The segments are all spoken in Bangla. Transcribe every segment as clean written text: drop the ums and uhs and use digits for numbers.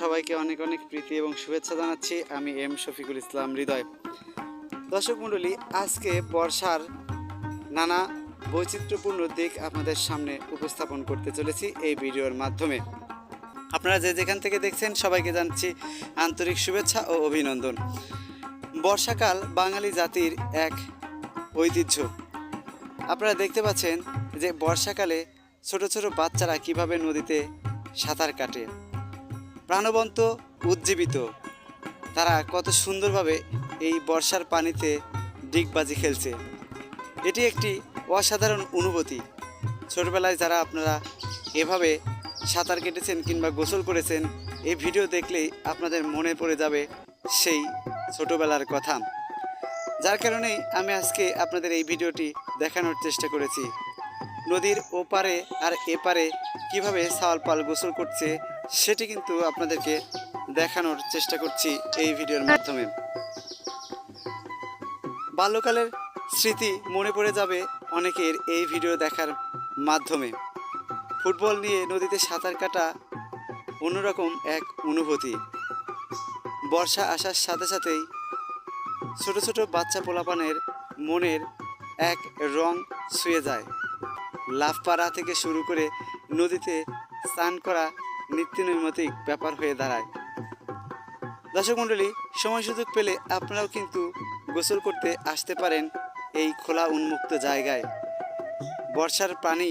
সবাইকে অনেক অনেক প্রীতি এবং শুভেচ্ছা জানাচ্ছি। আমি এম শফিকুল ইসলাম হৃদয়। দর্শক মণ্ডলী, আজকে বর্ষার নানা বৈচিত্র্যপূর্ণ দিক আপনাদের সামনে উপস্থাপন করতে চলেছি এই ভিডিওর মাধ্যমে। আপনারা যে যেখান থেকে দেখছেন সবাইকে জানাচ্ছি আন্তরিক শুভেচ্ছা ও অভিনন্দন। বর্ষাকাল বাঙালি জাতির এক ঐতিহ্য। আপনারা দেখতে পাচ্ছেন যে বর্ষাকালে ছোট ছোট বাচ্চারা কিভাবে নদীতে সাঁতার কাটে, প্রাণবন্ত, উজ্জীবিত। তারা কত সুন্দরভাবে এই বর্ষার পানিতে ডিগবাজি খেলছে। এটি একটি অসাধারণ অনুভূতি। ছোটবেলায় যারা আপনারা এভাবে সাঁতার কেটেছেন কিংবা গোসল করেছেন, এই ভিডিও দেখলেই আপনাদের মনে পড়ে যাবে সেই ছোটবেলার কথা। যার কারণেই আমি আজকে আপনাদের এই ভিডিওটি দেখানোর চেষ্টা করেছি। নদীর ওপারে আর এপারে কিভাবে সাওয়াল পাল গোসল করছে সেটি কিন্তু আপনাদেরকে দেখানোর চেষ্টা করছি এই ভিডিওর মাধ্যমে। বাল্যকালের স্মৃতি মনে পড়ে যাবে অনেকের এই ভিডিও দেখার মাধ্যমে। ফুটবল নিয়ে নদীতে সাঁতার কাটা অন্যরকম এক অনুভূতি। বর্ষা আসার সাথে সাথেই ছোট ছোট বাচ্চা পোলাপানের মনের এক রং ছুঁয়ে যায়। লাফ পাড়া থেকে শুরু করে নদীতে স্নান করা নিত্যনৈমিত্তিক ব্যাপার হয়ে দাঁড়ায়। দর্শক মণ্ডলী, সময় সুযোগ পেলে আপনারাও কিন্তু গোসল করতে আসতে পারেন এই খোলা উন্মুক্ত জায়গায়। বর্ষার পানি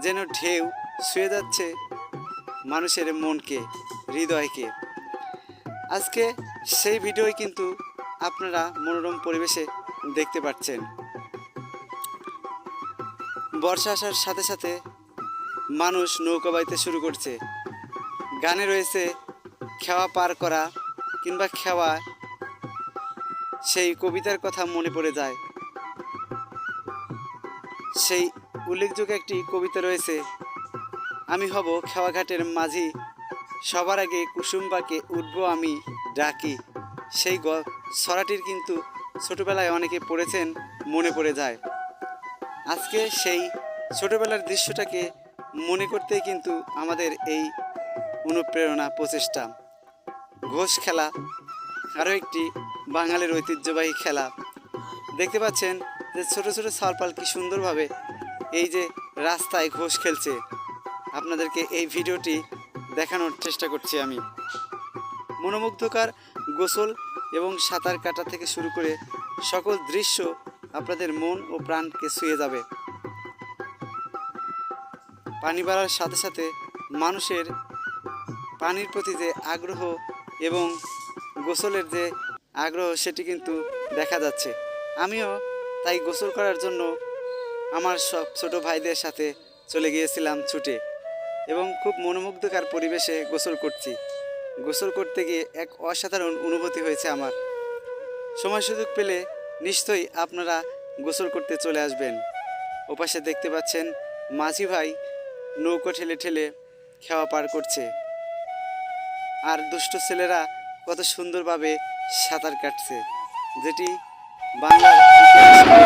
যেন ঢেউ ছুঁয়ে যাচ্ছে মানুষের মনকে, হৃদয়কে। আজকে সেই ভিডিওই কিন্তু আপনারা মনোরম পরিবেশে দেখতে পাচ্ছেন। বর্ষা আসার সাথে সাথে মানুষ নৌকা বাইতে শুরু করছে। গানে রয়েছে খেওয়া পার করা কিংবা খেওয়া, সেই কবিতার কথা মনে পড়ে যায়। সেই উল্লেখযোগ্য একটি কবিতা রয়েছে, আমি হব খেওয়াঘাটের মাঝি, সবার আগে কুসুম্বাকে উঠবো আমি ডাকি। সেই ছড়াটির কিন্তু ছোটোবেলায় অনেকে পড়েছেন, মনে পড়ে যায়। আজকে সেই ছোটোবেলার দৃশ্যটাকে মনে করতেই কিন্তু আমাদের এই অনুপ্রেরণা প্রচেষ্টা। ঘোষ খেলা আরও একটি বাঙালির ঐতিহ্যবাহী খেলা। দেখতে পাচ্ছেন যে ছোট ছোট সালপাল কি সুন্দরভাবে এই যে রাস্তায় ঘোষ খেলছে। আপনাদেরকে এই ভিডিওটি দেখানোর চেষ্টা করছি আমি। মনোমুগ্ধকর গোসল এবং সাঁতার কাটা থেকে শুরু করে সকল দৃশ্য আপনাদের মন ও প্রাণকে ছুঁয়ে যাবে। পানি বাড়ার সাথে সাথে মানুষের পানির প্রতি যে আগ্রহ এবং গোসলের যে আগ্রহ সেটি কিন্তু দেখা যাচ্ছে। আমিও তাই গোসল করার জন্য আমার সব ছোটো ভাইদের সাথে চলে গিয়েছিলাম ছুটে, এবং খুব মনোমুগ্ধকর পরিবেশে গোসল করছি। গোসল করতে গিয়ে এক অসাধারণ অনুভূতি হয়েছে আমার। সময় সুযোগ পেলে নিশ্চয়ই আপনারা গোসল করতে চলে আসবেন। ওপাশে দেখতে পাচ্ছেন মাঝি ভাই নৌকো ঠেলে ঠেলে খেওয়া পার করছে, আর দুষ্ট ছেলেরা কত সুন্দরভাবে সাঁতার কাটছে, যেটি বাংলার ইতিহাসে